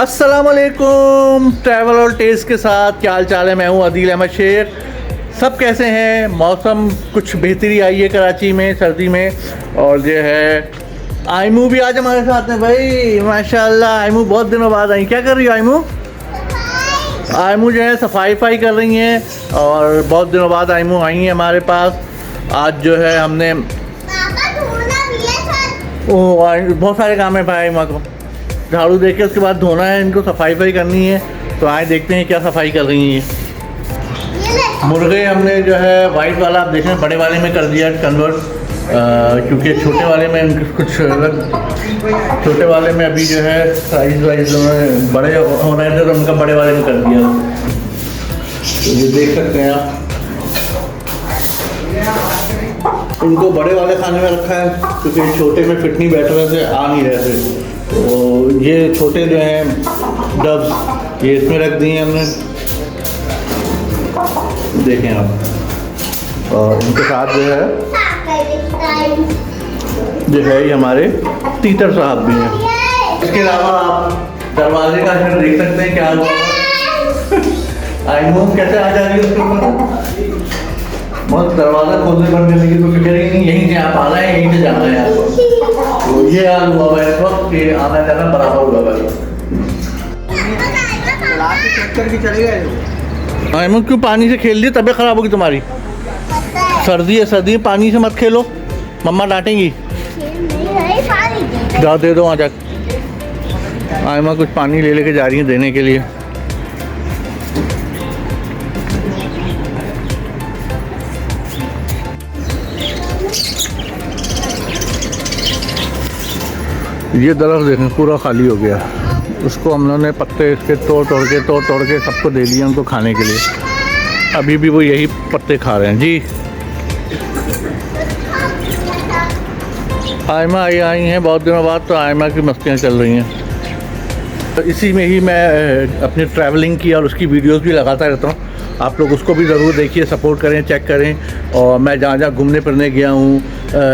अस्सलामुअलैकुम। ट्रैवल और टेस्ट के साथ क्या हाल चाल है। मैं हूं अदील अहमद शेख। सब कैसे हैं? मौसम कुछ बेहतरी आई है कराची में सर्दी में। और जो है आयमू भी आज हमारे साथ में भाई, माशाल्लाह। आयमू बहुत दिनों बाद आई। क्या कर रही हो आयमू? आयमू जो है सफाई कर रही हैं और बहुत दिनों बाद आयमू आई हैं हमारे पास। आज जो है हमने बहुत सारे काम है भाई माँ को। झाड़ू दे के उसके बाद धोना है, इनको सफाई करनी है। तो आए देखते हैं क्या सफाई कर रही हैं। मुर्गे हमने जो है वाइट वाला आप देखें बड़े वाले में कर दिया कन्वर्ट, क्योंकि छोटे वाले में कुछ अलग, छोटे वाले में अभी जो है साइज वाइज बड़े हो रहे थे तो उनका बड़े वाले में कर दिया। तो ये देख सकते हैं आप, इनको बड़े वाले खाने में रखा है क्योंकि छोटे में फिट नहीं बैठ रहे थे, आ नहीं रहे थे। तो ये छोटे जो हैं डब्स ये इसमें रख दिए हमने, देखें आप। और इनके साथ जो है ये हमारे टीचर साहब भी हैं। इसके अलावा आप दरवाजे का अक्सर देख सकते हैं क्या हुआ। आयमू कैसे आ जा रही है उसके ऊपर। बहुत दरवाज़ा खोलने बंद करने की तो फिक्र ही नहीं, यहीं से आप आना है, यहीं से जाना है आपको। तो ये हाल हुआ है इस वक्त कि आना जाना बराबर हुआ है। आयमू क्यों पानी से खेल रही है? तबीयत खराब होगी तुम्हारी। सर्दी है, सर्दी में पानी से मत खेलो, मम्मा डांटेंगी। जाओ दे दो वहाँ जाकर। आयमा कुछ पानी ले लेके जा रही है देने के लिए। ये दरख्त देखें पूरा खाली हो गया। उसको हम लोगों ने पत्ते इसके तोड़ तोड़ के सबको दे दिए उनको खाने के लिए। अभी भी वो यही पत्ते खा रहे हैं जी। आयमा आई हैं बहुत दिनों बाद, तो आयमा की मस्तियाँ चल रही हैं। तो इसी में ही मैं अपनी ट्रैवलिंग की और उसकी वीडियोस भी लगाता रहता हूँ। आप लोग उसको भी ज़रूर देखिए, सपोर्ट करें, चेक करें। और मैं जहाँ जहाँ घूमने फिरने गया हूँ,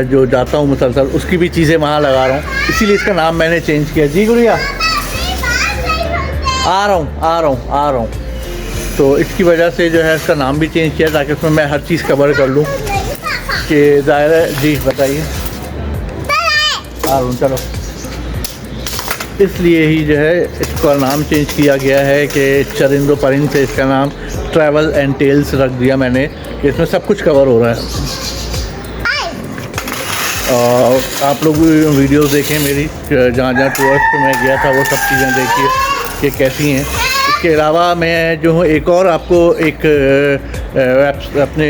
जो जाता हूँ मुसलसल, उसकी भी चीज़ें वहाँ लगा रहा हूँ। इसीलिए इसका नाम मैंने चेंज किया। जी गुड़िया, आ रहा हूँ। तो इसकी वजह से जो है इसका नाम भी चेंज किया ताकि उसमें मैं हर चीज़ कवर कर लूँ कि ज़ाहिर है। जी बताइए। आ रहा हूँ, चलो। इसलिए ही जो है इसका नाम चेंज किया गया है कि चरिंदो परिंद से इसका नाम ट्रैवल एंड टेल्स रख दिया मैंने कि इसमें सब कुछ कवर हो रहा है। और आप लोग भी वीडियोस देखें मेरी, जहाँ जहाँ टूर्स पे मैं गया था वो सब चीज़ें देखिए कि कैसी हैं। इसके अलावा मैं जो हूँ एक और आपको एक अपने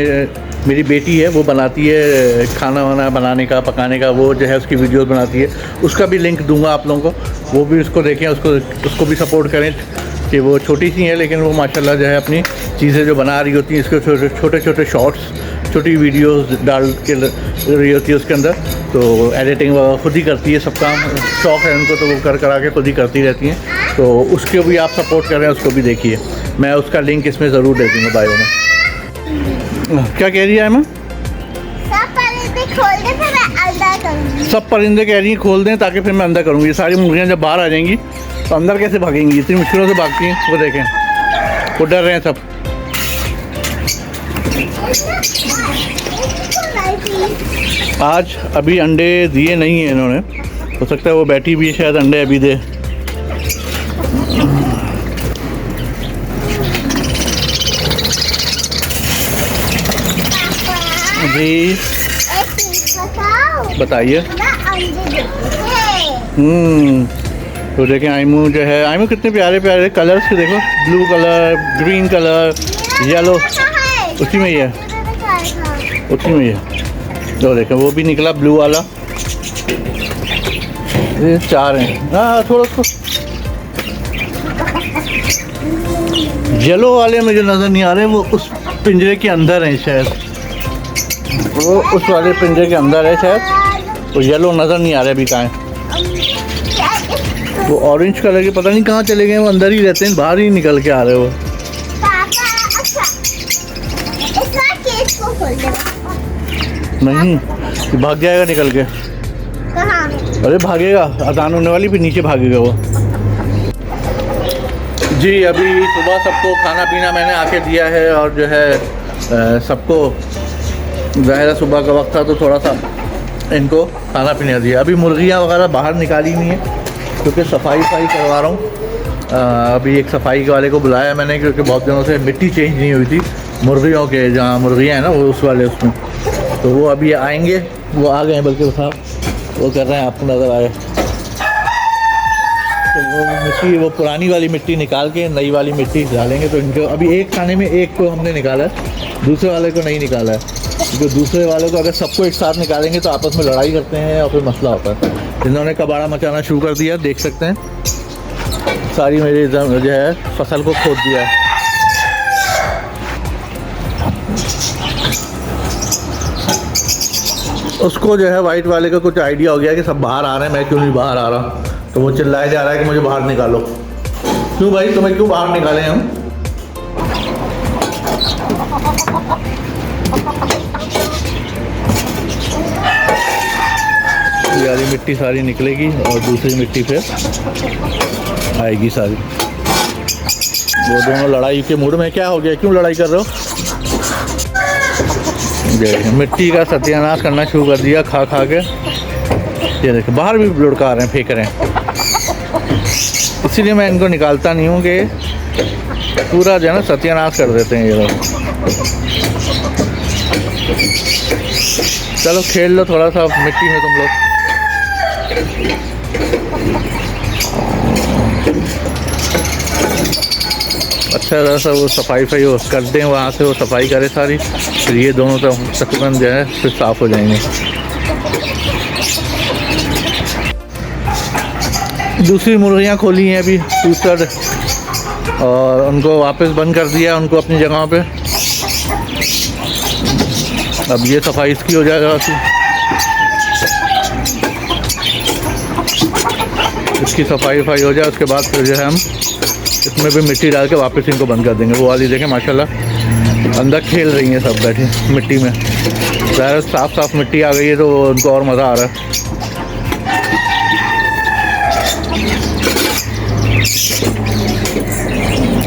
मेरी बेटी है वो बनाती है खाना वाना बनाने का, पकाने का, वो जो है उसकी वीडियोस बनाती है। उसका भी लिंक दूंगा आप लोगों को, वो भी उसको देखें, उसको भी सपोर्ट करें कि वो छोटी सी है लेकिन वो माशाल्लाह जो है अपनी चीज़ें जो बना रही होती हैं, इसके छोटे शॉर्ट्स, छोटी वीडियोस डाल के रही होती है उसके अंदर। तो एडिटिंग खुद ही करती है, सब काम शौक़ है उनको, तो वो करा के खुद ही करती रहती हैं। तो उसके भी आप सपोर्ट करें, उसको भी देखिए। मैं उसका लिंक इसमें ज़रूर दे दूँगा बायो में। क्या कह रही है मैं? सब परिंदे खोल दे फिर मैं अंदर करूँगी। सब परिंदे कह रही हैं खोल दें ताकि फिर मैं अंदर करूँगी। ये सारी मुर्गियाँ जब बाहर आ जाएंगी तो अंदर कैसे भागेंगी? इतनी मुश्किलों से भागती हैं, वो देखें, वो डर रहे हैं सब। आज अभी अंडे दिए नहीं हैं इन्होंने, हो सकता है वो बैठी भी है, शायद अंडे अभी दे। जी बताइए। तो देखें आयमू जो है, आयमू कितने प्यारे प्यारे कलर्स के देखो, blue colour, green colour, yellow, उसी में ही है, उसी में ही है। तो देखें वो भी निकला ब्लू वाला। ये 4 हैं। हाँ थोड़ा उसको येलो वाले में जो नज़र नहीं आ रहे वो उस पिंजरे के अंदर हैं शायद, वो उस वाले पिंजरे के अंदर है शायद। तो येलो नज़र नहीं आ रहा अभी कहाँ है। वो ऑरेंज कलर के पता नहीं कहाँ चले गए, वो अंदर ही रहते हैं, बाहर ही निकल के आ रहे हो। नहीं भाग जाएगा निकल के। कहाँ? अरे भागेगा, अजान होने वाली, फिर नीचे भागेगा वो। जी अभी सुबह सबको खाना पीना मैंने आके दिया है और जो है सबको ज़ाहिर है सुबह का वक्त था तो थोड़ा सा इनको खाना पीना दिया। अभी मुर्गियाँ वगैरह बाहर निकाली नहीं है क्योंकि सफाई करवा रहा हूँ। अभी एक सफाई वाले को बुलाया मैंने क्योंकि बहुत दिनों से मिट्टी चेंज नहीं हुई थी मुर्गियों के, जहाँ मुर्गियाँ हैं ना वो उस वाले उसमें, तो वो अभी आएंगे, वो आ गए हैं बल्कि वो साहब वो कर रहे हैं, आपको नज़र आए। तो वो मिट्टी, वो पुरानी वाली मिट्टी निकाल के नई वाली मिट्टी डालेंगे। तो इनको अभी एक खाने में एक को हमने निकाला है, दूसरे वाले को नहीं निकाला है क्योंकि दूसरे वाले को अगर सबको एक साथ निकालेंगे तो आपस में लड़ाई करते हैं और फिर मसला होता है। इन्होंने कबाड़ा मचाना शुरू कर दिया, देख सकते हैं सारी मेरी जो है फसल को खोद दिया है। उसको जो है वाइट वाले का कुछ आइडिया हो गया कि सब बाहर आ रहे हैं, मैं क्यों नहीं बाहर आ रहा, तो वो चिल्लाया जा रहा है कि मुझे बाहर निकालो। क्यों भाई, तुम्हें क्यों बाहर निकालें हम? ये वाली मिट्टी सारी निकलेगी और दूसरी मिट्टी फिर आएगी सारी। वो दोनों लड़ाई के मूड में, क्या हो गया, क्यों लड़ाई कर रहे हो? देखिए मिट्टी का सत्यानाश करना शुरू कर दिया खा के। ये देखिए बाहर भी लुढ़का रहे हैं, फेंक रहे हैं। इसीलिए मैं इनको निकालता नहीं हूँ कि पूरा जो है ना सत्यानाश कर देते हैं ये लोग। चलो खेल लो थोड़ा सा मिट्टी में तुम लोग। अच्छा सा वो सफाई वो कर दें, वहाँ से वो सफाई करे सारी, फिर ये दोनों तो तकरीबन जो है फिर साफ़ हो जाएंगे। दूसरी मुर्गियाँ खोली हैं अभी टूस्टर, और उनको वापस बंद कर दिया उनको अपनी जगह पे। अब ये सफाई इसकी हो जाएगा, इसकी सफाई हो जाए उसके बाद फिर जो है हम इसमें भी मिट्टी डाल के वापस इनको बंद कर देंगे। वो वाली देखें माशाल्लाह अंदर खेल रही हैं सब बैठे मिट्टी में। ज़ाहिर साफ़ मिट्टी आ गई है तो उनको और मज़ा आ रहा है।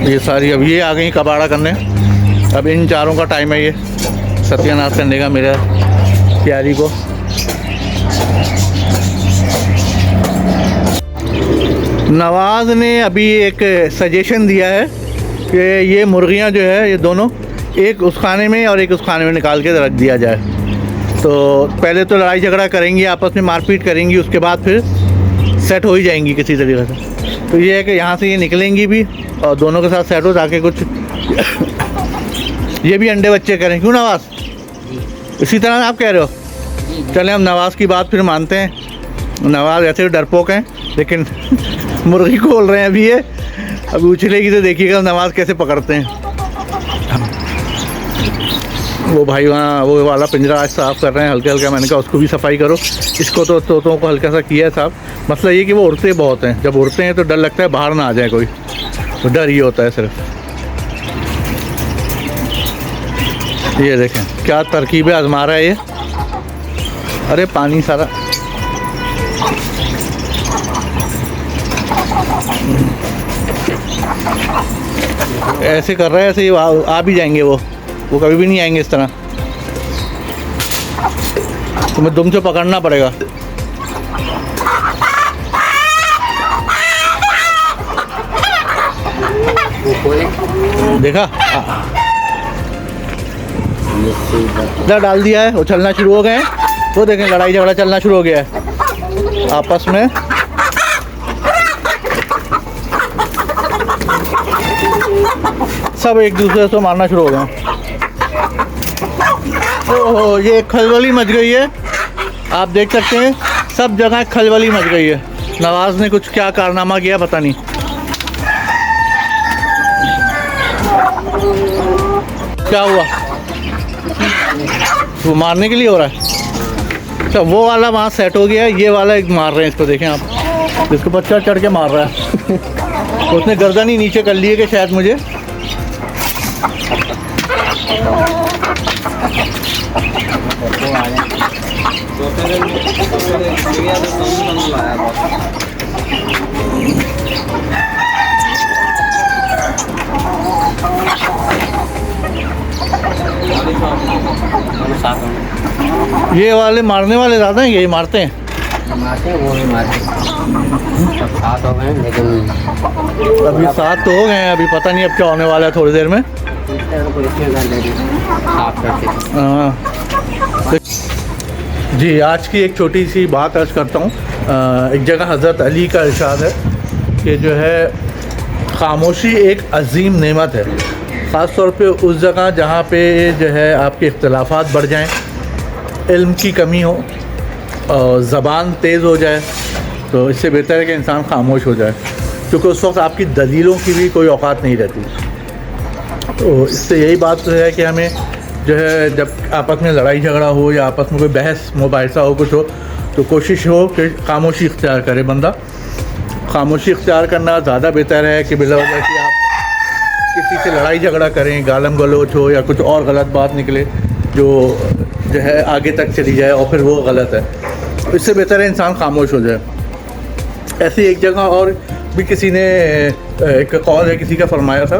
ये सारी अब ये आ गई कबाड़ा करने। अब इन चारों का टाइम है ये सत्यानाश करने का मेरा प्यारी को। नवाज़ ने अभी एक सजेशन दिया है कि ये मुर्गियां जो है ये दोनों एक उस खाने में और एक उस खाने में निकाल के रख दिया जाए। तो पहले तो लड़ाई झगड़ा करेंगी, आपस में मारपीट करेंगी, उसके बाद फिर सेट हो ही जाएंगी किसी तरीके से। तो ये है कि यहाँ से ये निकलेंगी भी और दोनों के साथ सेट हो, ताकि कुछ ये भी अंडे बच्चे करें। क्यों नवाज़, इसी तरह आप कह रहे हो? चले हम नवाज़ की बात फिर मानते हैं। नवाज़ ऐसे डरपोक हैं लेकिन मुर्गी खोल रहे हैं अभी ये, अभी उछलेगी तो देखिएगा नवाज़ कैसे पकड़ते हैं। वो भाई वहाँ वो वाला पिंजरा आज साफ़ कर रहे हैं हल्का हल्का। मैंने कहा उसको भी सफाई करो। इसको तो तोतों को हल्का सा किया है साफ। मसला ये कि वो उड़ते बहुत हैं, जब उड़ते हैं तो डर लगता है बाहर ना आ जाए कोई, तो डर ही होता है सिर्फ। ये देखें क्या तरकीबें आजमा रहा है ये। अरे पानी सारा ऐसे कर रहा है, ऐसे ही आ भी जाएंगे वो कभी भी नहीं आएंगे इस तरह। तुम्हें दुम से पकड़ना पड़ेगा। देखा इधर डाल दिया है, उछलना शुरू हो गए हैं। तो देखें लड़ाई झगड़ा चलना शुरू हो गया है आपस में। सब एक दूसरे से मारना शुरू हो गए। ओहो ये खलबली मच गई है, आप देख सकते हैं सब जगह खलबली मच गई है। नवाज़ ने कुछ क्या कारनामा किया पता नहीं। क्या हुआ, वो मारने के लिए हो रहा है। अच्छा वो वाला वहाँ सेट हो गया है, ये वाला एक मार रहे हैं इसको। देखें आप, इसको बच्चा चढ़ के मार रहा है। उसने गर्दन ही नीचे कर ली है कि शायद मुझे ये वाले मारने वाले ज़्यादा हैं, यही मारते हैं। मारते हैं, वो भी मारते हैं। सब 7 हो गए हैं, लेकिन अभी 7 तो हो गए हैं, अभी पता नहीं अब क्या होने वाला है थोड़ी देर में। हाँ। जी, आज की एक छोटी सी बात अर्ज करता हूँ। एक जगह हज़रत अली का इरशाद है कि जो है खामोशी एक अजीम नेमत है, ख़ास तौर पे उस जगह जहाँ पे जो है आपके इख्तलाफात बढ़ जाएं, इल्म की कमी हो और ज़बान तेज़ हो जाए, तो इससे बेहतर है कि इंसान खामोश हो जाए, क्योंकि उस वक्त आपकी दलीलों की भी कोई औकात नहीं रहती। तो इससे यही बात तो है कि हमें जो है जब आपस में लड़ाई झगड़ा हो या आपस में कोई बहस मुबाहिसा हो, कुछ हो, तो कोशिश हो कि खामोशी इख्तियार करे बंदा। खामोशी इख्तियार करना ज़्यादा बेहतर है कि बिला वजह कि आप किसी से लड़ाई झगड़ा करें, गालम गलोच हो या कुछ और गलत बात निकले जो है आगे तक चली जाए और फिर वो गलत है। इससे बेहतर है इंसान खामोश हो जाए। ऐसी एक जगह और भी किसी ने एक कौल है किसी का फरमाया था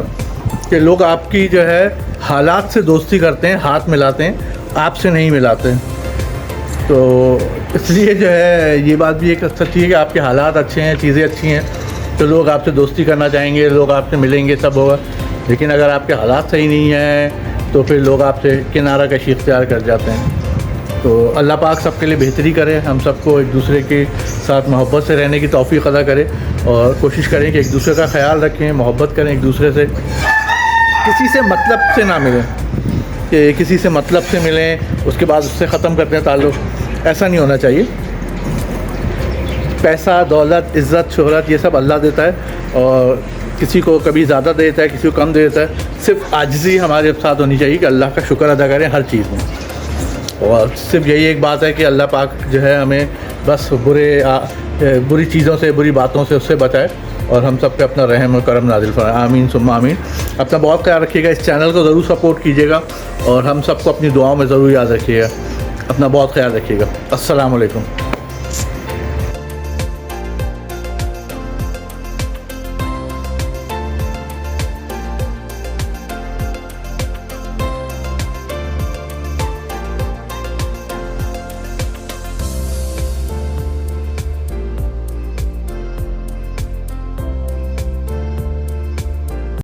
कि लोग आपकी जो है हालात से दोस्ती करते हैं, हाथ मिलाते हैं, आपसे नहीं मिलाते। तो इसलिए जो है ये बात भी एक सच्ची है कि आपके हालात अच्छे हैं, चीज़ें अच्छी हैं, तो लोग आपसे दोस्ती करना चाहेंगे, लोग आपसे मिलेंगे, सब होगा। लेकिन अगर आपके हालात सही नहीं हैं तो फिर लोग आपसे किनारा कशी इख्तियार कर जाते हैं। तो अल्लाह पाक सबके लिए बेहतरी करे, हम सबको एक दूसरे के साथ मोहब्बत से रहने की तौफ़ीक़ अता करे और कोशिश करें कि एक दूसरे का ख्याल रखें, मोहब्बत करें एक दूसरे से, किसी से मतलब से ना मिलें कि किसी से मतलब से मिलें उसके बाद उससे ख़त्म करते हैं ताल्लुक़। ऐसा नहीं होना चाहिए। पैसा, दौलत, इज़्ज़त, शोहरत ये सब अल्लाह देता है और किसी को कभी ज़्यादा दे देता है, किसी को कम दे देता है। सिर्फ आजिज़ी हमारे साथ होनी चाहिए कि अल्लाह का शुक्र अदा करें हर चीज़ में। और सिर्फ यही एक बात है कि अल्लाह पाक जो है हमें बस बुरी चीज़ों से, बुरी बातों से उससे बचाए और हम सब पे अपना रहम और करम नाज़िल फरमाए। आमीन सुम्मा आमीन। अपना बहुत ख्याल रखिएगा, इस चैनल को ज़रूर सपोर्ट कीजिएगा और हम सबको अपनी दुआओं में ज़रूर याद रखिएगा। अपना बहुत ख्याल रखिएगा। अस्सलाम वालेकुम।